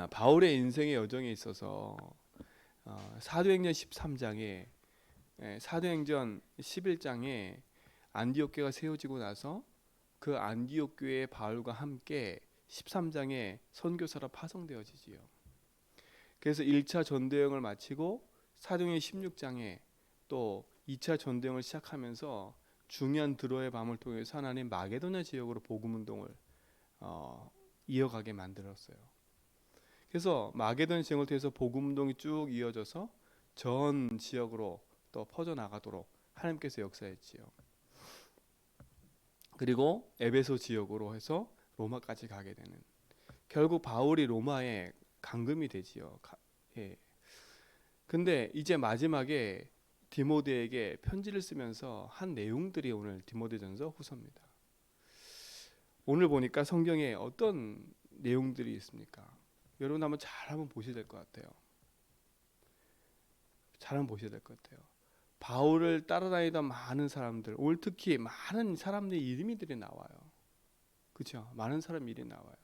바울의 인생의 여정에 있어서 사도행전 13장에 사도행전 11장에 안디옥 교회가 세워지고 나서 그 안디옥 교회의 바울과 함께 13장에 선교사로 파송되어지지요. 그래서 1차 전도여행을 마치고 사도행전 16장에 또 2차 전도여행을 시작하면서 중요한 드로의 밤을 통해서 하나님 마게도냐 지역으로 복음 운동을 이어가게 만들었어요. 그래서 마게도냐 지역을 통해서 복음 운동이 쭉 이어져서 전 지역으로 또 퍼져나가도록 하나님께서 역사했지요. 그리고 에베소 지역으로 해서 로마까지 가게 되는, 결국 바울이 로마에 감금이 되지요. 예. 근데 이제 마지막에 디모데에게 편지를 쓰면서 한 내용들이 오늘 디모데전서 후서입니다. 오늘 보니까 성경에 어떤 내용들이 있습니까? 여러분 한번 보셔야 될 것 같아요. 잘 한번 보셔야 될 것 같아요. 바울을 따라다니던 많은 사람들, 오늘 특히 많은 사람들의 이름들이 나와요. 그렇죠? 많은 사람 이름이 나와요.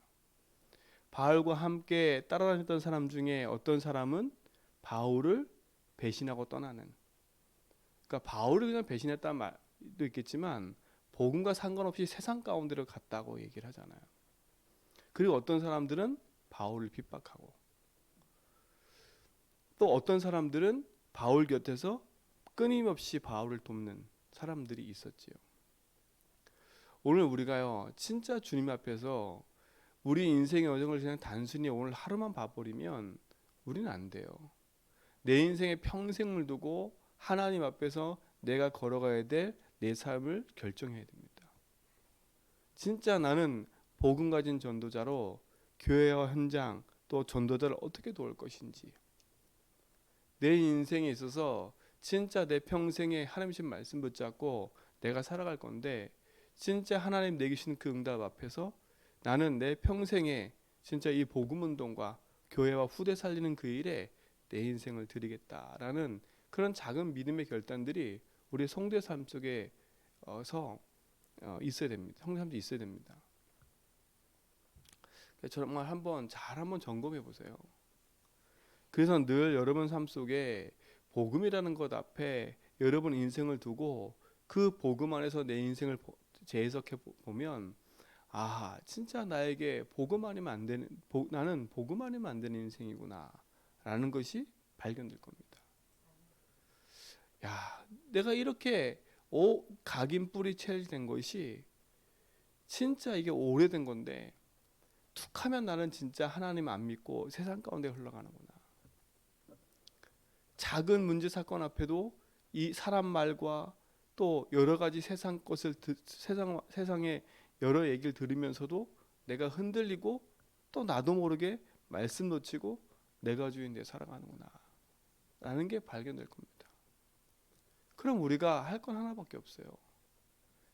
바울과 함께 따라다녔던 사람 중에 어떤 사람은 바울을 배신하고 떠나는, 그러니까 바울을 그냥 배신했다는 말도 있겠지만 복음과 상관없이 세상 가운데로 갔다고 얘기를 하잖아요. 그리고 어떤 사람들은 바울을 핍박하고, 또 어떤 사람들은 바울 곁에서 끊임없이 바울을 돕는 사람들이 있었지요. 오늘 우리가요, 진짜 주님 앞에서 우리 인생의 여정을 그냥 단순히 오늘 하루만 봐버리면 우리는 안 돼요. 내 인생의 평생을 두고 하나님 앞에서 내가 걸어가야 될 내 삶을 결정해야 됩니다. 진짜 나는 복음 가진 전도자로 교회와 현장 또 전도자를 어떻게 도울 것인지, 내 인생에 있어서 진짜 내 평생에 하나님 주신 말씀 붙잡고 내가 살아갈 건데, 진짜 하나님 내게 주신 그 응답 앞에서 나는 내 평생에 진짜 이 복음 운동과 교회와 후대 살리는 그 일에 내 인생을 드리겠다라는 그런 작은 믿음의 결단들이 우리 성도의 삶 속에서 있어야 됩니다. 성도의 삶도 있어야 됩니다. 정말 한번 점검해 보세요. 그래서 늘 여러분 삶 속에 복음이라는 것 앞에 여러분 인생을 두고 그 복음 안에서 내 인생을 재해석해 보면, 진짜 나에게 복음 아니면 안 되는, 나는 복음 아니면 안 되는 인생이구나 라는 것이 발견될 겁니다. 내가 이렇게 각인 뿌리 채된 것이 진짜 이게 오래된 건데 툭하면 나는 진짜 하나님 안 믿고 세상 가운데 흘러가는구나. 작은 문제 사건 앞에도 이 사람 말과 또 여러 가지 세상의 여러 얘기를 들으면서도 내가 흔들리고 또 나도 모르게 말씀 놓치고 내가 주인 데 살아가는구나 라는 게 발견될 겁니다. 그럼 우리가 할 건 하나밖에 없어요.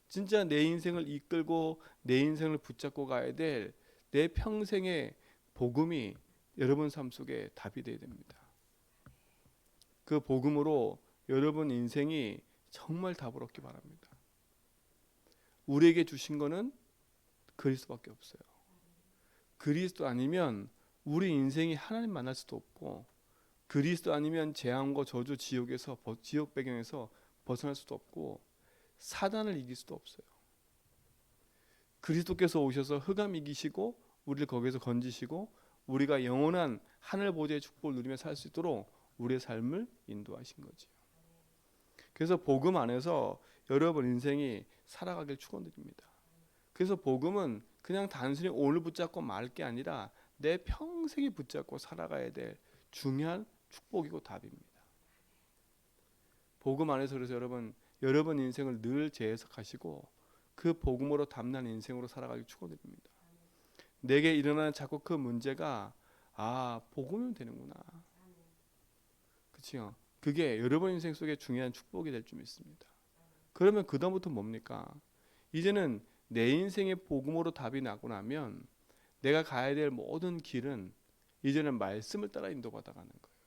진짜 내 인생을 이끌고 내 인생을 붙잡고 가야 될 내 평생의 복음이 여러분 삶 속에 답이 되어야 됩니다. 그 복음으로 여러분 인생이 정말 답을 얻기 바랍니다. 우리에게 주신 거는 그리스도밖에 없어요. 그리스도 아니면 우리 인생이 하나님 만날 수도 없고, 그리스도 아니면 재앙과 저주 지옥 배경에서 벗어날 수도 없고, 사단을 이길 수도 없어요. 그리스도께서 오셔서 흑암 이기시고 우리를 거기서 건지시고 우리가 영원한 하늘 보좌의 축복을 누리며 살 수 있도록 우리의 삶을 인도하신 거지요. 그래서 복음 안에서 여러분 인생이 살아가길 축원드립니다. 그래서 복음은 그냥 단순히 오늘 붙잡고 말 게 아니라 내 평생이 붙잡고 살아가야 될 중요한 축복이고 답입니다. 복음 안에서 그래서 여러분 인생을 늘 재해석하시고 그 복음으로 담난 인생으로 살아가길 축원드립니다. 내게 일어나는 자꾸 그 문제가 복음이면 되는구나. 그렇죠? 그게 여러분 인생 속에 중요한 축복이 될 줄 믿습니다. 그러면 그다음부터 뭡니까? 이제는 내 인생의 복음으로 답이 나고 나면 내가 가야 될 모든 길은 이제는 말씀을 따라 인도받아 가는 거예요.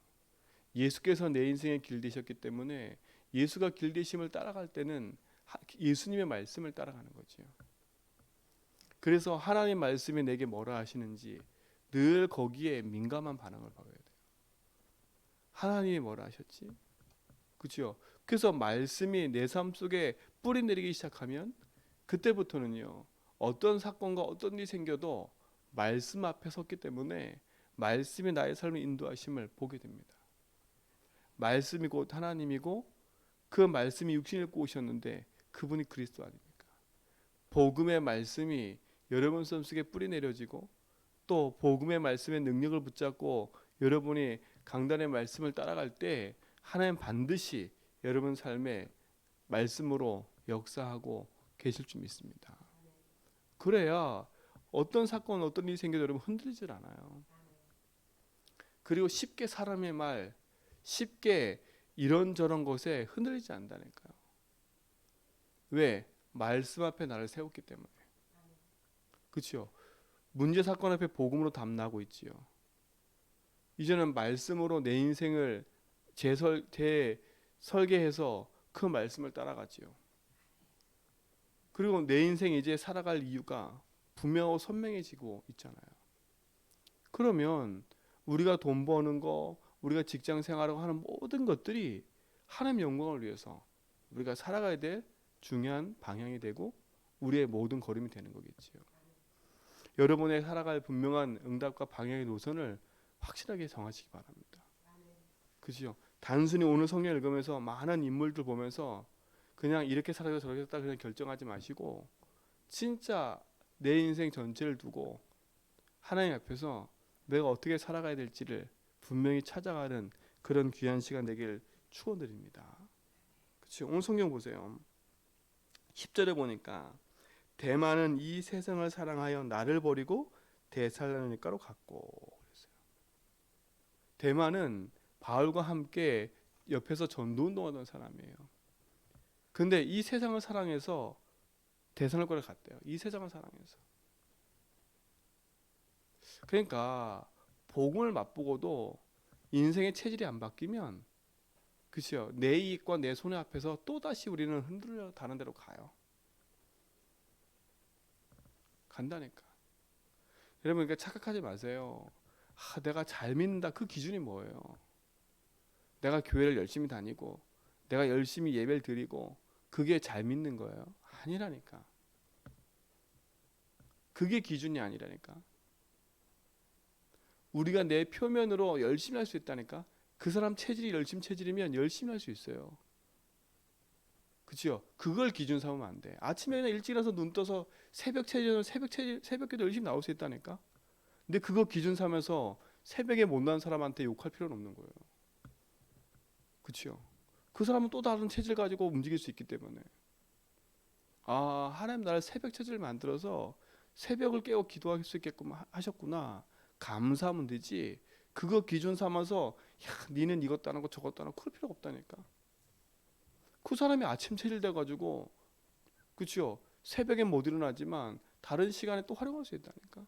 예수께서 내 인생의 길 되셨기 때문에 예수가 길 되심을 따라갈 때는 예수님의 말씀을 따라가는 거죠. 그래서 하나님 말씀이 내게 뭐라 하시는지, 늘 거기에 민감한 반응을 보여야 돼요. 하나님이 뭐라 하셨지? 그렇죠? 그래서 말씀이 내 삶 속에 뿌리 내리기 시작하면 그때부터는요, 어떤 사건과 어떤 일이 생겨도 말씀 앞에 섰기 때문에 말씀이 나의 삶의 인도하심을 보게 됩니다. 말씀이 곧 하나님이고 그 말씀이 육신을 입고 오셨는데 그분이 그리스도 아닙니까? 복음의 말씀이 여러분 삶 속에 뿌리 내려지고 또 복음의 말씀의 능력을 붙잡고 여러분이 강단의 말씀을 따라갈 때 하나님 반드시 여러분 삶에 말씀으로 역사하고 계실 줄 믿습니다. 그래야 어떤 사건 어떤 일이 생겨도 여러분 흔들리질 않아요. 그리고 쉽게 사람의 말 쉽게 이런저런 것에 흔들리지 않는다니까요. 왜? 말씀 앞에 나를 세웠기 때문에. 그렇죠? 문제 사건 앞에 복음으로 담나고 있지요. 이제는 말씀으로 내 인생을 재설계해서 그 말씀을 따라가지요. 그리고 내 인생이 이제 살아갈 이유가 분명하고 선명해지고 있잖아요. 그러면 우리가 돈 버는 거, 우리가 직장 생활하고 하는 모든 것들이 하나님 영광을 위해서 우리가 살아가야 될 중요한 방향이 되고 우리의 모든 걸음이 되는 거겠지요. 여러분의 살아갈 분명한 응답과 방향의 노선을 확실하게 정하시기 바랍니다. 그죠? 단순히 오늘 성경 읽으면서 많은 인물들 보면서 그냥 이렇게 살아서 저렇게 살다 그냥 결정하지 마시고 진짜 내 인생 전체를 두고 하나님 앞에서 내가 어떻게 살아가야 될지를 분명히 찾아가는 그런 귀한 시간 되길 축원드립니다. 그렇죠? 오늘 성경 보세요. 10절에 보니까 대만은 이 세상을 사랑하여 나를 버리고 데살로니가로 갔고 그랬어요. 대만은 바울과 함께 옆에서 전도 운동하던 사람이에요. 근데 이 세상을 사랑해서 데살로니가로 갔대요. 이 세상을 사랑해서. 그러니까 복음을 맛보고도 인생의 체질이 안 바뀌면 그렇죠. 내 이익과 내 손해 앞에서 또다시 우리는 흔들려 다른 데로 가요. 간다니까. 여러분 그러니까 착각하지 마세요. 내가 잘 믿는다 그 기준이 뭐예요? 내가 교회를 열심히 다니고 내가 열심히 예배를 드리고 그게 잘 믿는 거예요? 아니라니까. 그게 기준이 아니라니까. 우리가 내 표면으로 열심히 할 수 있다니까. 그 사람 체질이 열심 체질이면 열심히 할 수 있어요. 그렇죠? 그걸 기준 삼으면 안 돼. 아침에 그냥 일찍 일어나서 눈 떠서 새벽 체질은 새벽에도 열심히 나올 수 있다니까. 근데 그거 기준 삼아서 새벽에 못 나는 사람한테 욕할 필요는 없는 거예요. 그렇죠? 그 사람은 또 다른 체질 가지고 움직일 수 있기 때문에. 하나님 나를 새벽 체질을 만들어서 새벽을 깨워 기도할 수 있게끔 하셨구나. 감사하면 되지. 그거 기준 삼아서 니는 이것도 안 하고 저것도 안 하고 그럴 필요가 없다니까. 그 사람이 아침 체질 돼가지고 그렇죠. 새벽에 못 일어나지만 다른 시간에 또 활용할 수 있다니까.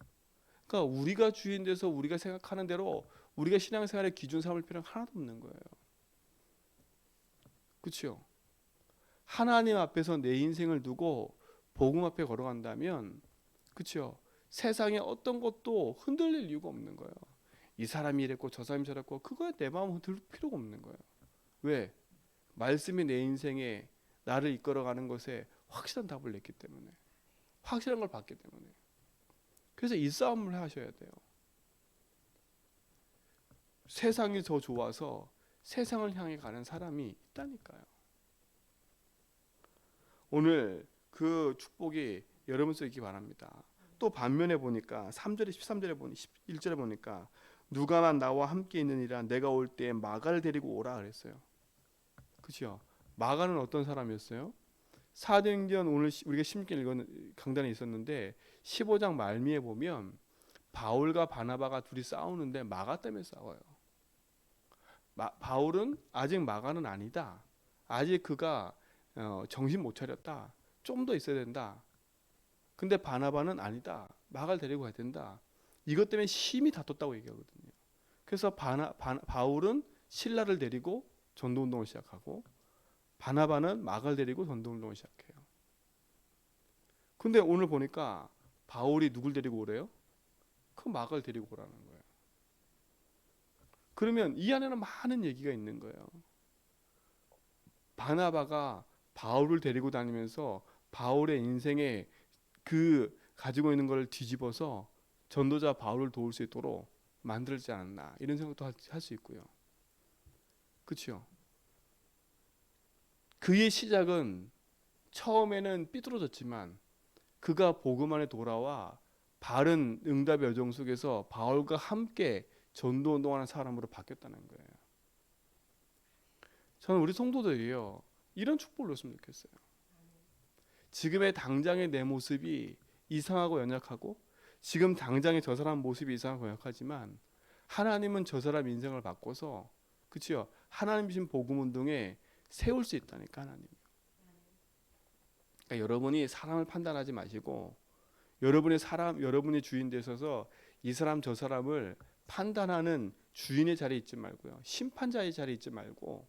그러니까 우리가 주인 돼서 우리가 생각하는 대로 우리가 신앙생활의 기준 삼을 필요는 하나도 없는 거예요. 그렇죠. 하나님 앞에서 내 인생을 두고 복음 앞에 걸어간다면 그렇죠. 세상에 어떤 것도 흔들릴 이유가 없는 거예요. 이 사람이 이랬고 저 사람이 저랬고 그거에 내 마음 흔들 필요가 없는 거예요. 왜? 말씀이 내 인생에 나를 이끌어가는 것에 확실한 답을 냈기 때문에 확실한 걸 봤기 때문에 그래서 이 싸움을 하셔야 돼요. 세상이 더 좋아서 세상을 향해 가는 사람이 있다니까요. 오늘 그 축복이 여러분 속에 있기 바랍니다. 또 반면에 보니까 3절에 13절에 보니 1절에 보니까 누가만 나와 함께 있느니라 내가 올 때 마가를 데리고 오라 그랬어요. 그렇죠? 마가는 어떤 사람이었어요? 사도행전 오늘 우리가 16일 읽은 강단에 있었는데 15장 말미에 보면 바울과 바나바가 둘이 싸우는데 마가 때문에 싸워요. 바울은 아직 마가는 아니다. 아직 그가 정신 못 차렸다. 좀 더 있어야 된다. 근데 바나바는 아니다. 마가를 데리고 가야 된다. 이것 때문에 심히 다퉜다고 얘기하거든요. 그래서 바울은 실라를 데리고 전도운동을 시작하고 바나바는 마가를 데리고 전도운동을 시작해요. 근데 오늘 보니까 바울이 누굴 데리고 오래요? 그 막을 데리고 오라는 거예요. 그러면 이 안에는 많은 얘기가 있는 거예요. 바나바가 바울을 데리고 다니면서 바울의 인생에 그 가지고 있는 걸 뒤집어서 전도자 바울을 도울 수 있도록 만들지 않았나, 이런 생각도 할 수 있고요. 그렇죠? 그의 시작은 처음에는 삐뚤어졌지만 그가 복음 안에 돌아와 바른 응답의 여정 속에서 바울과 함께 전도 운동하는 사람으로 바뀌었다는 거예요. 저는 우리 성도들이요, 이런 축복을 줬으면 좋겠어요. 지금의 당장의 내 모습이 이상하고 연약하고, 지금 당장의 저 사람 모습이 이상하고 연약하지만 하나님은 저 사람 인생을 바꿔서, 그치요, 하나님 주신 복음 운동에 세울 수 있다니까, 하나님. 그러니까 여러분이 사람을 판단하지 마시고, 여러분이 주인 되셔서 이 사람 저 사람을 판단하는 주인의 자리에 있지 말고요, 심판자의 자리에 있지 말고,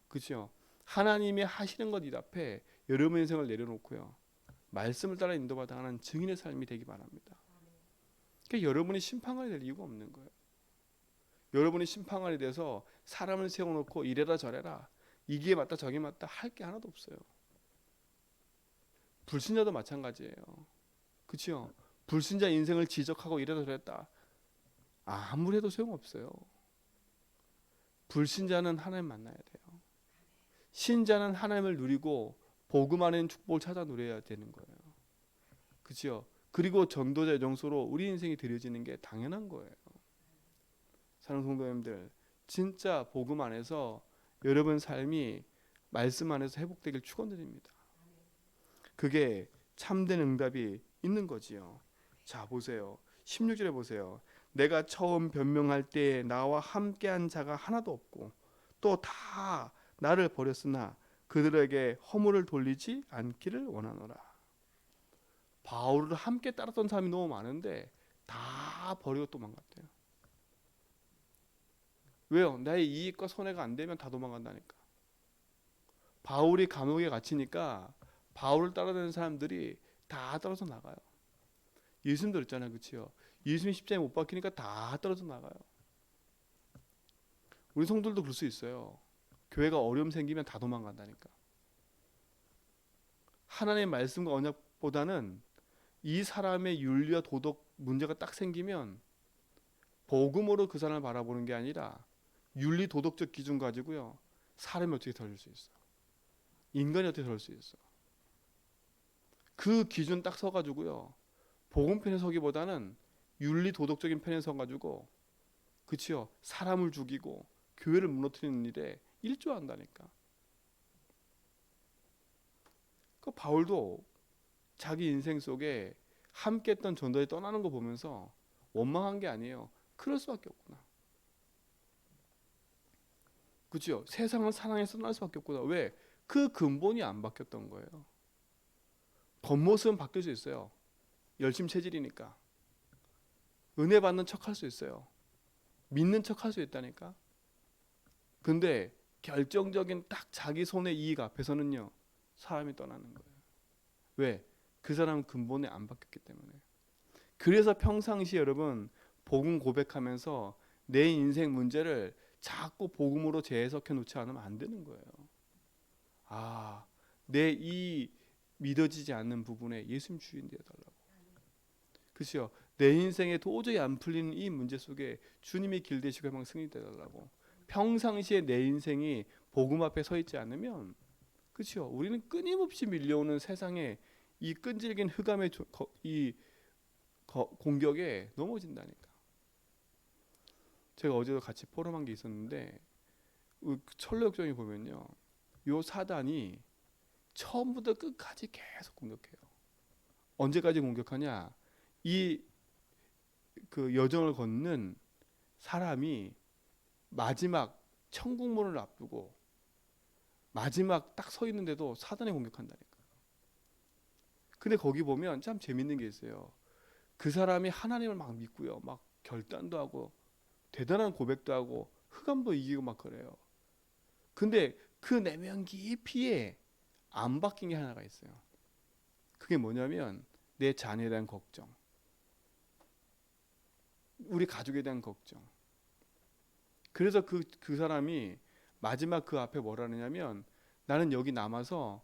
그렇죠? 하나님이 하시는 것 앞에 여러분의 인생을 내려놓고요, 말씀을 따라 인도받아가는 증인의 삶이 되기 바랍니다. 그러니까 여러분이 심판관이 될 이유가 없는 거예요. 여러분이 심판관이 돼서 사람을 세워놓고 이래라 저래라, 이게 맞다 저게 맞다 할 게 하나도 없어요. 불신자도 마찬가지예요. 그렇죠? 불신자 인생을 지적하고 이래라 저랬다 아무리 해도 소용없어요. 불신자는 하나님 만나야 돼요. 신자는 하나님을 누리고 복음 안에 있는 축복을 찾아 누려야 되는 거예요. 그렇죠? 그리고 전도자의 정서로 우리 인생이 드려지는 게 당연한 거예요. 사랑하는 성도님들, 진짜 복음 안에서 여러분 삶이 말씀 안에서 회복되길 축원드립니다. 그게 참된 응답이 있는 거지요. 자, 보세요. 16절에 보세요. 내가 처음 변명할 때 나와 함께한 자가 하나도 없고 또 다 나를 버렸으나 그들에게 허물을 돌리지 않기를 원하노라. 바울을 함께 따랐던 사람이 너무 많은데 다 버리고 도망갔대요. 왜요? 나의 이익과 손해가 안 되면 다 도망간다니까. 바울이 감옥에 갇히니까 바울을 따라다니는 사람들이 다 떨어져 나가요. 예수님도 그랬잖아요. 그렇죠? 예수님 십자가에 못 박히니까 다 떨어져 나가요. 우리 성도들도 그럴 수 있어요. 교회가 어려움 생기면 다 도망간다니까. 하나님의 말씀과 언약보다는 이 사람의 윤리와 도덕 문제가 딱 생기면 복음으로 그 사람을 바라보는 게 아니라 윤리 도덕적 기준 가지고요, 사람이 어떻게 다룰 수 있어, 인간이 어떻게 다룰 수 있어. 그 기준 딱 서가지고요, 복음 편에 서기보다는 윤리 도덕적인 편에 서가지고, 그치요, 사람을 죽이고 교회를 무너뜨리는 일에 일조한다니까. 그 바울도 자기 인생 속에 함께했던 전도에 떠나는 거 보면서 원망한 게 아니에요. 그럴 수밖에 없구나. 그렇죠? 세상을 사랑해서 떠날 수밖에 없구나. 왜? 그 근본이 안 바뀌었던 거예요. 겉모습은 바뀔 수 있어요. 열심 체질이니까. 은혜 받는 척 할 수 있어요. 믿는 척 할 수 있다니까. 근데 결정적인 딱 자기 손의 이익 앞에서는요, 사람이 떠나는 거예요. 왜? 그 사람은 근본에 안 바뀌었기 때문에. 그래서 평상시 여러분 복음 고백하면서 내 인생 문제를 자꾸 복음으로 재해석해 놓지 않으면 안 되는 거예요. 아, 내 이 믿어지지 않는 부분에 예수님 주인 되어달라고. 그렇죠? 내 인생에 도저히 안 풀리는 이 문제 속에 주님이 길 되시고 해방 승리 되어달라고. 평상시에 내 인생이 복음 앞에 서 있지 않으면, 그렇죠? 우리는 끊임없이 밀려오는 세상의 이 끈질긴 흑암의 공격에 넘어진다니까. 제가 어제도 같이 포럼한 게 있었는데, 철로역정에 보면요, 요 사단이 처음부터 끝까지 계속 공격해요. 언제까지 공격하냐? 이 그 여정을 걷는 사람이 마지막 천국문을 앞두고 마지막 딱 서 있는데도 사단이 공격한다니까. 근데 거기 보면 참 재밌는 게 있어요. 그 사람이 하나님을 막 믿고요, 막 결단도 하고 대단한 고백도 하고 흑암도 이기고 막 그래요. 근데 그 내면 깊이에 안 바뀐 게 하나가 있어요. 그게 뭐냐면 내 자녀에 대한 걱정. 우리 가족에 대한 걱정. 그래서 그 사람이 마지막 그 앞에 뭐라 하느냐면 나는 여기 남아서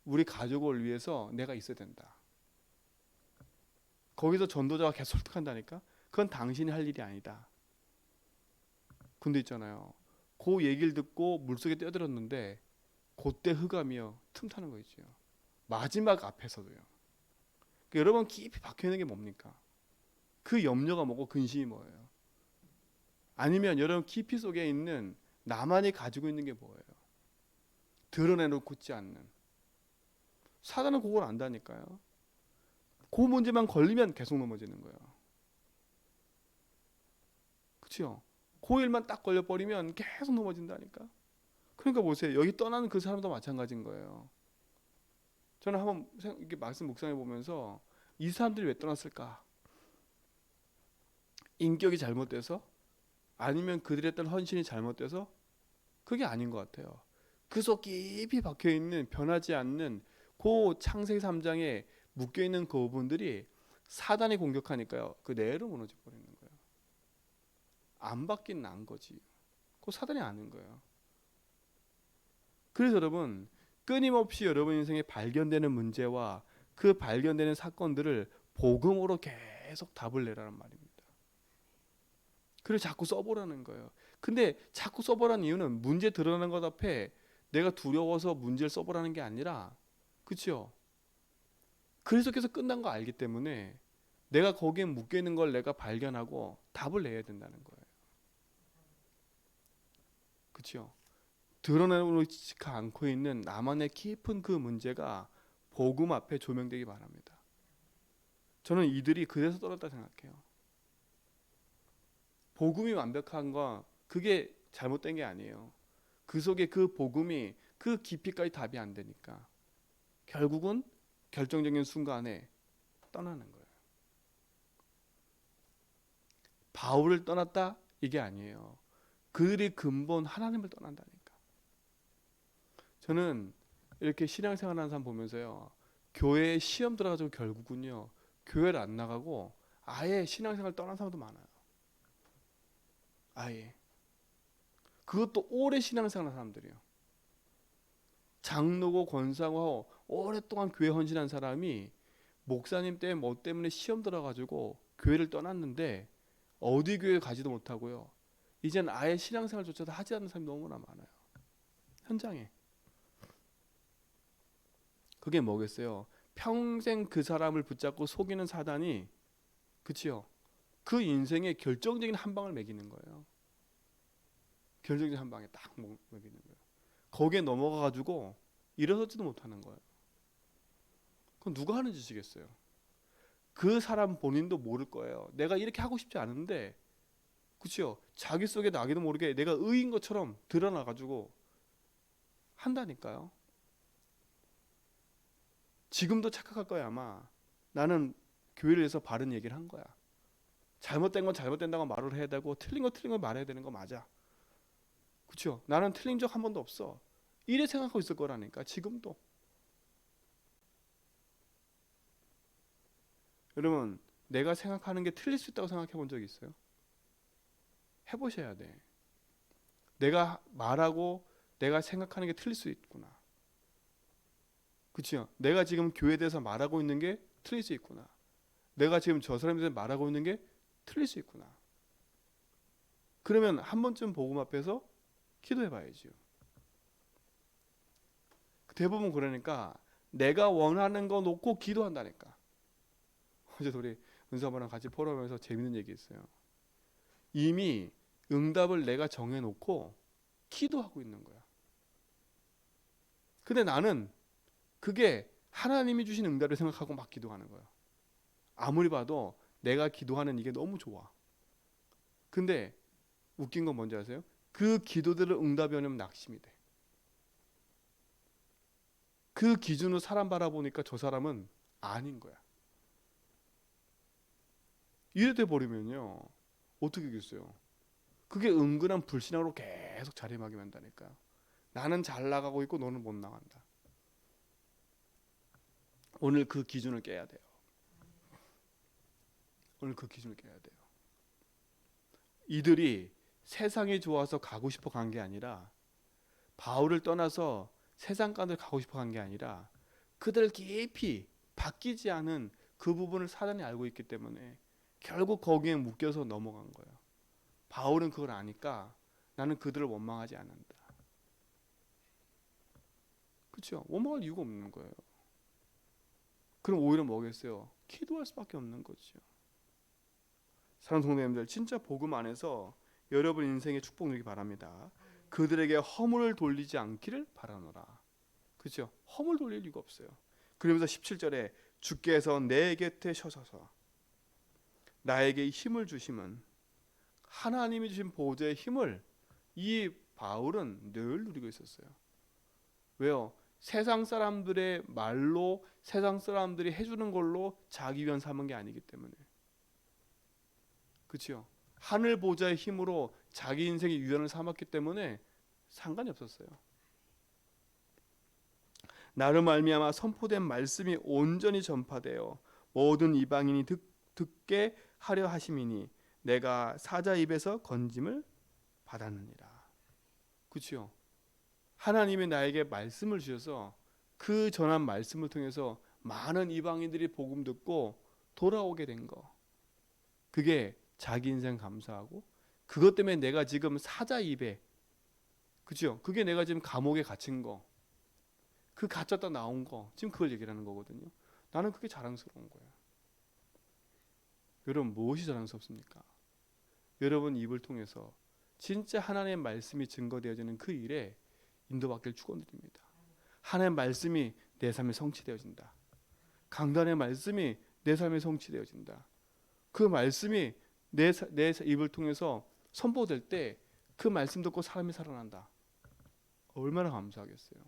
우리 가족을 위해서 내가 있어야 된다. 거기서 전도자가 계속 설득한다니까. 그건 당신이 할 일이 아니다. 근데 있잖아요. 그 얘기를 듣고 물속에 뛰어들었는데 그때 흑암이요 틈타는 거 있죠. 마지막 앞에서도요. 그러니까 여러분 깊이 박혀있는 게 뭡니까? 그 염려가 뭐고 근심이 뭐예요? 아니면 여러분 깊이 속에 있는 나만이 가지고 있는 게 뭐예요? 드러내놓고 있지 않는. 사단은 그걸 안다니까요. 그 문제만 걸리면 계속 넘어지는 거예요. 그렇죠? 그 일만 딱 걸려버리면 계속 넘어진다니까. 그러니까 보세요. 여기 떠나는 그 사람도 마찬가지인 거예요. 저는 한번 이렇게 말씀 묵상해 보면서 이 사람들이 왜 떠났을까? 인격이 잘못돼서? 아니면 그들의 어떤 헌신이 잘못돼서? 그게 아닌 것 같아요. 그 속 깊이 박혀있는 변하지 않는 그 창세기 3장에 묶여있는 그 부분들이 사단이 공격하니까요. 그 내로 무너져 버리는 거예요. 안 받긴 난 거지. 그 사단이 아는 거예요. 그래서 여러분 끊임없이 여러분 인생에 발견되는 문제와 그 발견되는 사건들을 복음으로 계속 답을 내라는 말입니다. 그래서 자꾸 써보라는 거예요. 근데 자꾸 써보라는 이유는 문제 드러나는 것 앞에 내가 두려워서 문제를 써보라는 게 아니라, 그렇죠? 그래서 계속 끝난 거 알기 때문에 내가 거기에 묶여 있는 걸 내가 발견하고 답을 내야 된다는 거예요. 그렇죠? 드러내놓지 않고 있는 나만의 깊은 그 문제가 복음 앞에 조명되기 바랍니다. 저는 이들이 그래서 떨었다 생각해요. 복음이 완벽한 건 그게 잘못된 게 아니에요. 그 속에 그 복음이 그 깊이까지 답이 안 되니까 결국은 결정적인 순간에 떠나는 거예요. 바울을 떠났다? 이게 아니에요. 그들이 근본 하나님을 떠난다니까. 저는 이렇게 신앙생활하는 사람 보면서요, 교회에 시험 들어가지고 결국은요 교회를 안 나가고 아예 신앙생활 떠난 사람도 많아요. 아예. 그것도 오래 신앙생활 하는 사람들이에요. 장로고 권사고 오랫동안 교회 헌신한 사람이 목사님 때문에 뭐 때문에 시험 들어가지고 교회를 떠났는데 어디 교회 가지도 못하고요. 이젠 아예 신앙생활조차도 하지 않는 사람이 너무나 많아요. 현장에. 그게 뭐겠어요? 평생 그 사람을 붙잡고 속이는 사단이, 그치요? 그 인생의 결정적인 한 방을 매기는 거예요. 결정적인 한 방에 딱 매기는 거예요. 거기에 넘어가가지고 일어서지도 못하는 거예요. 그건 누가 하는 짓이겠어요? 그 사람 본인도 모를 거예요. 내가 이렇게 하고 싶지 않은데, 그치요? 자기 속에 나기도 모르게 내가 의인 것처럼 드러나가지고 한다니까요. 지금도 착각할 거야 아마. 나는 교회를 위해서 바른 얘기를 한 거야. 잘못된 건 잘못된다고 말을 해야 되고 틀린 거 말해야 되는 거 맞아. 그렇죠? 나는 틀린 적 한 번도 없어. 이래 생각하고 있을 거라니까 지금도. 여러분 내가 생각하는 게 틀릴 수 있다고 생각해 본 적 있어요? 해보셔야 돼. 내가 말하고 내가 생각하는 게 틀릴 수 있구나. 그렇죠? 내가 지금 교회에 대해서 말하고 있는 게 틀릴 수 있구나. 내가 지금 저 사람에 대해서 말하고 있는 게 틀릴 수 있구나. 그러면 한 번쯤 복음 앞에서 기도해 봐야죠. 대부분 그러니까 내가 원하는 거 놓고 기도한다니까. 어제도 우리 은사모랑 같이 포럼하면서 재밌는 얘기 있어요. 이미 응답을 내가 정해놓고 기도하고 있는 거야. 근데 나는 그게 하나님이 주신 응답을 생각하고 막 기도하는 거야. 아무리 봐도 내가 기도하는 이게 너무 좋아. 근데 웃긴 건 뭔지 아세요? 그 기도들을 응답이 오면 낙심이 돼. 그 기준으로 사람 바라보니까 저 사람은 아닌 거야. 이래 돼 버리면요 어떻게 되겠어요? 그게 은근한 불신앙으로 계속 자리매김 한다니까요. 나는 잘 나가고 있고 너는 못 나간다. 오늘 그 기준을 깨야 돼요. 오늘 그 기준을 깨야 돼요. 이들이 세상이 좋아서 가고 싶어 간 게 아니라, 바울을 떠나서 세상 가운데 가고 싶어 간 게 아니라, 그들 깊이 바뀌지 않은 그 부분을 사단이 알고 있기 때문에 결국 거기에 묶여서 넘어간 거예요. 바울은 그걸 아니까 나는 그들을 원망하지 않는다. 그렇죠? 원망할 이유가 없는 거예요. 그럼 오히려 뭐겠어요? 기도할 수밖에 없는 거죠. 사랑하는 성도님들, 진짜 복음 안에서 여러분 인생의 축복 누리기 바랍니다. 그들에게 허물을 돌리지 않기를 바라노라. 그렇죠? 허물 돌릴 이유가 없어요. 그러면서 17절에 주께서 내 곁에 서셔서 나에게 힘을 주심은, 하나님이 주신 보좌의 힘을 이 바울은 늘 누리고 있었어요. 왜요? 세상 사람들의 말로, 세상 사람들이 해주는 걸로 자기 위한 삼은 게 아니기 때문에. 그렇죠? 하늘 보좌의 힘으로 자기 인생의 유연을 삼았기 때문에 상관이 없었어요. 나를 말미암아 선포된 말씀이 온전히 전파되어 모든 이방인이 듣게 하려 하심이니 내가 사자 입에서 건짐을 받았느니라. 그렇죠? 하나님이 나에게 말씀을 주셔서 그 전한 말씀을 통해서 많은 이방인들이 복음 듣고 돌아오게 된 거, 그게 자기 인생 감사하고, 그것 때문에 내가 지금 사자 입에, 그죠? 그게 내가 지금 감옥에 갇힌 거, 그 갇혔다 나온 거, 지금 그걸 얘기하는 거거든요. 나는 그게 자랑스러운 거예요. 여러분, 무엇이 자랑스럽습니까? 여러분 입을 통해서 진짜 하나님의 말씀이 증거되어지는 그 일에 인도받기를 축원드립니다. 하나님의 말씀이 내 삶에 성취되어진다. 강단의 말씀이 내 삶에 성취되어진다. 그 말씀이 내 입을 통해서 선포될 때 그 말씀 듣고 사람이 살아난다. 얼마나 감사하겠어요.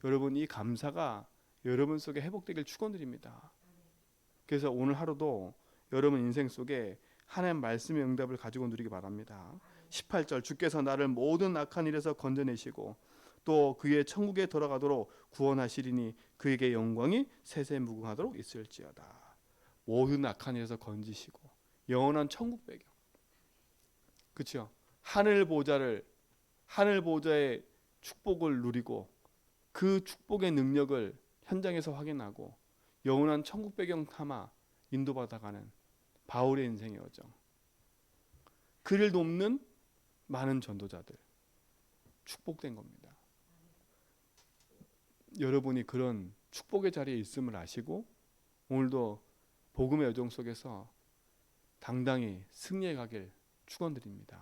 여러분, 이 감사가 여러분 속에 회복되길 축원드립니다. 그래서 오늘 하루도 여러분 인생 속에 하나님의 말씀의 응답을 가지고 누리기 바랍니다. 18절, 주께서 나를 모든 악한 일에서 건져내시고 또 그의 천국에 돌아가도록 구원하시리니 그에게 영광이 세세무궁하도록 있을지어다. 모든 악한 일에서 건지시고 영원한 천국 배경, 그렇죠? 하늘 보좌의 축복을 누리고 그 축복의 능력을 현장에서 확인하고 영원한 천국 배경 삼아 인도받아가는 바울의 인생의 여정, 그를 돕는 많은 전도자들, 축복된 겁니다. 여러분이 그런 축복의 자리에 있음을 아시고 오늘도 복음의 여정 속에서 당당히 승리해 가길 축원드립니다.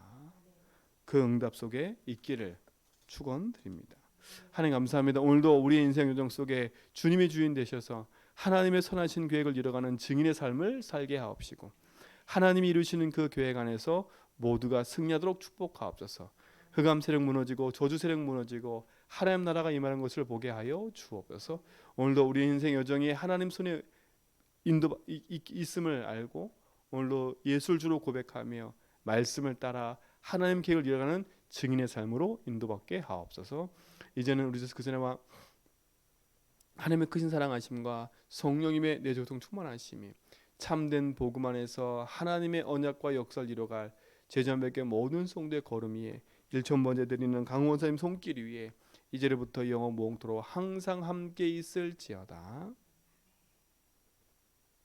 그 응답 속에 있기를 축원드립니다. 하나님 감사합니다. 오늘도 우리 인생 여정 속에 주님이 주인 되셔서 하나님의 선하신 계획을 이뤄가는 증인의 삶을 살게 하옵시고, 하나님이 이루시는 그 계획 안에서 모두가 승리하도록 축복하옵소서. 흑암 세력 무너지고 저주 세력 무너지고 하나님 나라가 임하는 것을 보게 하여 주옵소서. 오늘도 우리 인생 여정이 하나님 손에 있음을 알고 오늘도 예수를 주로 고백하며 말씀을 따라 하나님 계획을 이뤄가는 증인의 삶으로 인도받게 하옵소서. 이제는 우리 예수 그리스도와 하나님의 크신 사랑하심과 성령님의 내조통 충만하심이 참된 복음 안에서 하나님의 언약과 역사를 이뤄갈 제자들에게 모든 성도의 걸음 위에 일천번째 드리는 강원사님 손길 위에 이제부터 영원 무궁토록 항상 함께 있을지어다.